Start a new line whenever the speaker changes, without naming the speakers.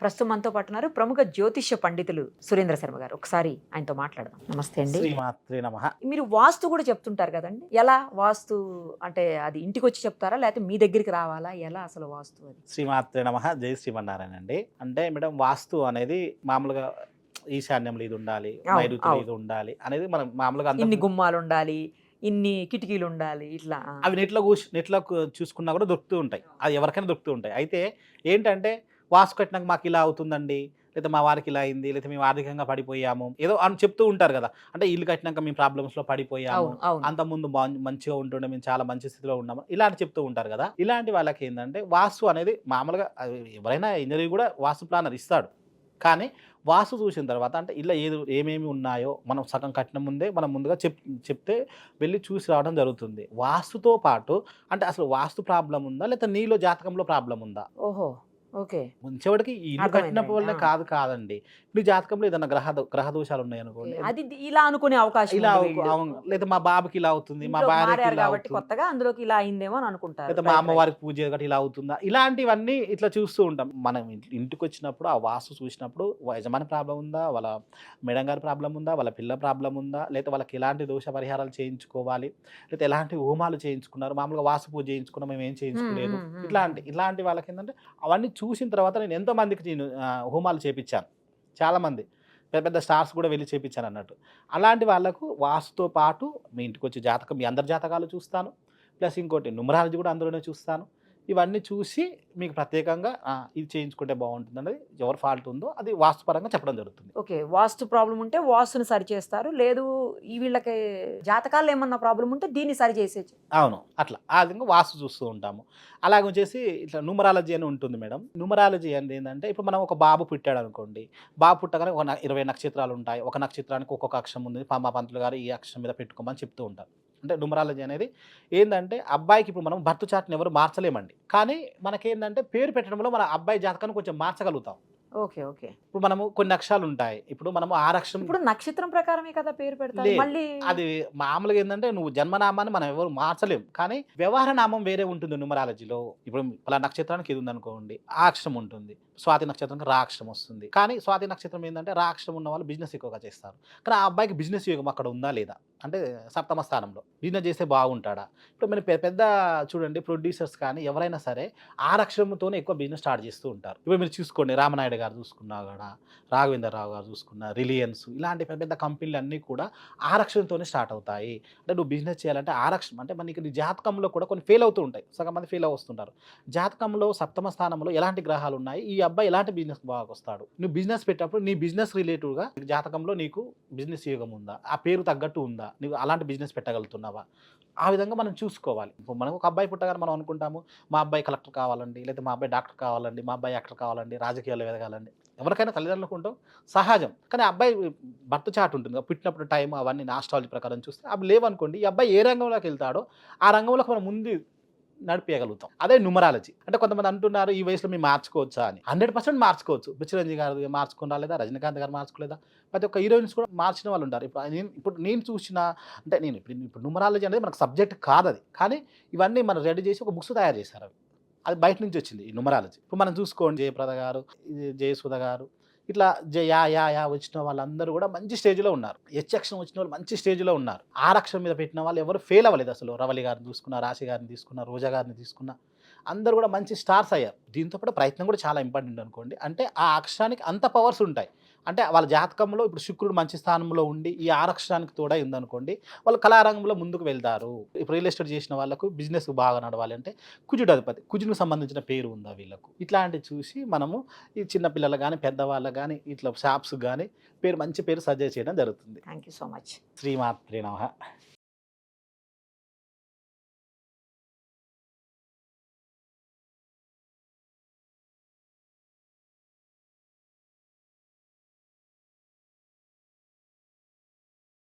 ప్రస్తుతం మనతో పాటు ఉన్నారు ప్రముఖ జ్యోతిష్య పండితులు సురేంద్ర శర్మ గారు. ఒకసారి ఆయనతో మాట్లాడదాం. నమస్తే అండి.
శ్రీమాత్రే నమః.
మీరు వాస్తు కూడా చెప్తుంటారు కదండి, ఎలా వాస్తు అంటే అది ఇంటికి వచ్చి చెప్తారా లేకపోతే మీ దగ్గరికి రావాలా, ఎలా అసలు వాస్తు అది?
శ్రీమాత్రే నమః. జై శ్రీమన్నారాయణ అండి. అంటే మేడం వాస్తు అనేది మామూలుగా ఈశాన్యంలో ఇది ఉండాలి,
అవును,
నైరుతిలో
అవును.
ఇది ఉండాలి అనేది మనం మామూలుగా
ఇన్ని గుమ్మాలు ఉండాలి, ఇన్ని కిటికీలు ఉండాలి, ఇట్లా
అవి నెట్లో చూసుకున్నా కూడా దొరుకుతూ ఉంటాయి. అది ఎవరికైనా దొరుకుతూ ఉంటాయి. అయితే ఏంటంటే వాస్తు కట్టినాక మాకు ఇలా అవుతుందండి, లేదా మా వారికి ఇలా అయింది, లేదా మేము ఆర్థికంగా పడిపోయాము ఏదో అని చెప్తూ ఉంటారు కదా. అంటే ఇల్లు కట్టినాక మేము ప్రాబ్లమ్స్లో పడిపోయాము,
అవును, అవును.
అంత ముందు మంచిగా ఉంటుండే, మేము చాలా మంచి స్థితిలో ఉన్నాము, ఇలాంటి చెప్తూ ఉంటారు కదా. ఇలాంటి వాళ్ళకి ఏంటంటే వాస్తు అనేది మామూలుగా ఎవరైనా ఇంజనీర్ కూడా వాస్తు ప్లానర్ ఇస్తాడు. కానీ వాస్తు చూసిన తర్వాత అంటే ఇలా ఏమేమి ఉన్నాయో మనం సగం కట్టిన ముందే మనం ముందుగా చెప్తే వెళ్ళి చూసి రావడం జరుగుతుంది. వాస్తుతో పాటు అంటే అసలు వాస్తు ప్రాబ్లం ఉందా, లేదా నీలో జాతకంలో ప్రాబ్లం ఉందా?
ఓహో, ఓకే.
ముంచేవాడికి ఈ ఇల్లు కట్టిన వల్లే కాదండి. ఇప్పుడు జాతకంలో ఏదైనా గ్రహ దోషాలు ఉన్నాయనుకోండి,
అది ఇలా అనుకునే అవకాశం
ఇలా
ఉంది వీళ్ళు.
అవును, లేదా మా బాబుకి ఇలా అవుతుంది, మా
ఇంట్లో
భార్యకి
మారారు
ఇలా
కాబట్టి
అవుతుంది,
కొత్తగా అందులోకి ఇలా అయిందేమో అని అనుకుంటారు.
లేదా మా అమ్మవారికి పూజ చేయగట్టి ఇలా అవుతుందా, ఇలాంటివన్నీ ఇట్లా చూస్తూ ఉంటాం. మనం ఇంటికి వచ్చినప్పుడు ఆ వాస్తు చూసినప్పుడు యజమాని ప్రాబ్లం ఉందా, వాళ్ళ మేడం గారి ప్రాబ్లం ఉందా, వాళ్ళ పిల్ల ప్రాబ్లం ఉందా, లేదా వాళ్ళకి ఎలాంటి దోష పరిహారాలు చేయించుకోవాలి, లేదా ఎలాంటి హోమాలు చేయించుకున్నారు, మామూలుగా వాస్తు పూజ చేయించుకున్నాం మేము ఏం చేయించుకోలేదు, ఇలాంటి వాళ్ళకి ఏంటంటే అవన్నీ చూసిన తర్వాత నేను ఎంతో మందికి హోమాలు చేపించాను. చాలామంది పెద్ద పెద్ద స్టార్స్ కూడా వెళ్ళి చేపించాను అన్నట్టు. అలాంటి వాళ్ళకు వాస్తుతో పాటు మీ ఇంటికి వచ్చి జాతకం, మీ అందరి జాతకాలు చూస్తాను, ప్లస్ ఇంకోటి న్యూమరాలజీ కూడా అందులోనే చూస్తాను. ఇవన్నీ చూసి మీకు ప్రత్యేకంగా ఇది చేయించుకుంటే బాగుంటుంది అనేది ఎవరు ఫాల్ట్ ఉందో అది వాస్తుపరంగా చెప్పడం జరుగుతుంది.
ఓకే, వాస్తు ప్రాబ్లం ఉంటే వాస్తుని సరి చేస్తారు, లేదు ఈ వీళ్ళకి జాతకాలు ఏమన్నా ప్రాబ్లం ఉంటే దీన్ని సరి చేసేది.
అవును, అట్లా ఆ విధంగా వాస్తు చూస్తూ ఉంటాము. అలాగే వచ్చేసి ఇట్లా న్యూమరాలజీ అని ఉంటుంది మేడం. న్యూమరాలజీ అనేది ఏంటంటే ఇప్పుడు మనం ఒక బాబు పుట్టాడు అనుకోండి, బాబు పుట్టగానే 20 నక్షత్రాలు ఉంటాయి, ఒక నక్షత్రానికి ఒక్కొక్క అక్షరం ఉంది, మా పంతులు గారు ఈ అక్షరం మీద పెట్టుకోమని చెప్తూ ఉంటారు. అంటే న్యూమరాలజీ అనేది ఏంటంటే అబ్బాయికి ఇప్పుడు మనం బర్త్ చార్ట్ని ఎవరు మార్చలేమండి, కానీ మనకేంటంటే పేరు పెట్టడంలో మన అబ్బాయి జాతకాన్ని కొంచెం మార్చగలుగుతాం.
Okay, okay.
ఇప్పుడు మనము కొన్ని అక్షరాలు ఉంటాయి, ఇప్పుడు మనము 6 అక్షరం,
ఇప్పుడు నక్షత్రం ప్రకారమే కదా పేరు పెడతారు మళ్ళీ.
అది మామూలుగా ఏంటంటే నువ్వు జన్మనామాన్ని మనం ఎవరు మార్చలేం, కానీ వ్యవహార నామం వేరే ఉంటుంది న్యూమరాలజీలో. ఇప్పుడు పలా నక్షత్రానికి ఇది ఉందనుకోండి, ఆ అక్షరం ఉంటుంది. స్వాతి నక్షత్రానికి రా అక్షరం వస్తుంది, కానీ స్వాతి నక్షత్రం ఏంటంటే రా అక్షరం ఉన్న వాళ్ళు బిజినెస్ ఎక్కువగా చేస్తారు. కానీ ఆ అబ్బాయికి బిజినెస్ యోగం అక్కడ ఉందా లేదా, అంటే సప్తమ స్థానంలో బిజినెస్ చేస్తే బాగుంటాడా. ఇప్పుడు మీరు పెద్ద చూడండి ప్రొడ్యూసర్స్ కానీ ఎవరైనా సరే 6 అక్షరంతోనే ఎక్కువ బిజినెస్ స్టార్ట్ చేస్తూ ఉంటారు. ఇప్పుడు మీరు చూసుకోండి, రామనాయుడు గారు చూసుకున్నా కూడా, రాఘవేంద్రరావు గారు చూసుకున్నా, రిలయన్స్, ఇలాంటి పెద్ద పెద్ద కంపెనీలు అన్నీ కూడా 6 అక్షరంతోనే స్టార్ట్ అవుతాయి. అంటే నువ్వు బిజినెస్ చేయాలంటే 6 అక్షరం అంటే మనకి నీ జాతకంలో కూడా కొన్ని ఫెయిల్ అవుతూ ఉంటాయి, సగం మంది ఫెయిల్ అవుతుంటారు. జాతకంలో సప్తమ స్థానంలో ఎలాంటి గ్రహాలు ఉన్నాయి, ఈ అబ్బాయి ఎలాంటి బిజినెస్ బాగా వస్తాడు, నువ్వు బిజినెస్ పెట్టినప్పుడు నీ బిజినెస్ రిలేటివ్గా జాతకంలో నీకు బిజినెస్ యోగం ఉందా, ఆ పేరు తగ్గట్టు ఉందా, నువ్వు అలాంటి బిజినెస్ పెట్టగలుగుతున్నావా, ఆ విధంగా మనం చూసుకోవాలి. ఇప్పుడు మనం ఒక అబ్బాయి పుట్టగానే మనం అనుకుంటాము మా అబ్బాయి కలెక్టర్ కావాలండి, లేదా మా అబ్బాయి డాక్టర్ కావాలండి, మా అబ్బాయి యాక్టర్ కావాలండి, రాజకీయాల్లో ఎదగాలండి, ఎవరికైనా తల్లిదండ్రులకు ఉంటాం సహజం. కానీ అబ్బాయి బర్త్ చార్ట్ ఉంటుంది, పుట్టినప్పుడు టైం అవన్నీ ఆస్ట్రాలజీ ప్రకారం చూస్తే అవి లేవనుకోండి, ఈ అబ్బాయి ఏ రంగంలోకి వెళ్తాడో ఆ రంగంలోకి మనం ముందు నడిపేయగలుగుతాం. అదే న్యూమరాలజీ. అంటే కొంతమంది అంటున్నారు ఈ వయసులో మేము మార్చుకోవచ్చా అని. 100% మార్చుకోవచ్చు. చిరంజీవి గారు మార్చుకుని రాలేదా, రజనీకాంత్ గారు మార్చుకోలేదా, ప్రతి ఒక్క హీరోయిన్స్ కూడా మార్చిన వాళ్ళు ఉంటారు. ఇప్పుడు నేను చూసిన అంటే ఇప్పుడు న్యూమరాలజీ అనేది మనకు సబ్జెక్ట్ కాదు అది, కానీ ఇవన్నీ మనం రెడీ చేసి ఒక బుక్స్ తయారు చేశారు. అది బయట నుంచి వచ్చింది ఈ న్యూమరాలజీ. ఇప్పుడు మనం చూసుకోండి, జయప్రద గారు, జయసుధ గారు, ఇట్లా యా వచ్చిన వాళ్ళందరూ కూడా మంచి స్టేజ్లో ఉన్నారు. అక్షరం వచ్చిన వాళ్ళు మంచి స్టేజ్లో ఉన్నారు. 6 అక్షరం మీద పెట్టిన వాళ్ళు ఎవరు ఫెయిల్ అవ్వలేదు అసలు. రవలి గారిని తీసుకున్నా, రాశి గారిని తీసుకున్నా, రోజా గారిని తీసుకున్నా, అందరూ కూడా మంచి స్టార్స్ అయ్యారు. దీంతో పాటు ప్రయత్నం కూడా చాలా ఇంపార్టెంట్ అనుకోండి. అంటే ఆ అక్షరానికి అంత పవర్స్ ఉంటాయి. అంటే వాళ్ళ జాతకంలో ఇప్పుడు శుక్రుడు మంచి స్థానంలో ఉండి ఈ 6 అక్షరానికి తోడై ఉందనుకోండి, వాళ్ళు కళారంగంలో ముందుకు వెళ్తారు. ఇప్పుడు రియల్ ఎస్టేట్ చేసిన వాళ్ళకు బిజినెస్ బాగా నడవాలి అంటే కుజుడు అధిపతి, కుజునికి సంబంధించిన పేరు ఉందా వీళ్ళకు, ఇట్లాంటివి చూసి మనము ఈ చిన్నపిల్లలు కానీ పెద్దవాళ్ళకు కానీ ఇట్లా షాప్స్ కానీ మంచి పేరు సజెస్ట్ చేయడం జరుగుతుంది.
Thank you so much.
శ్రీమాత్రే నమః.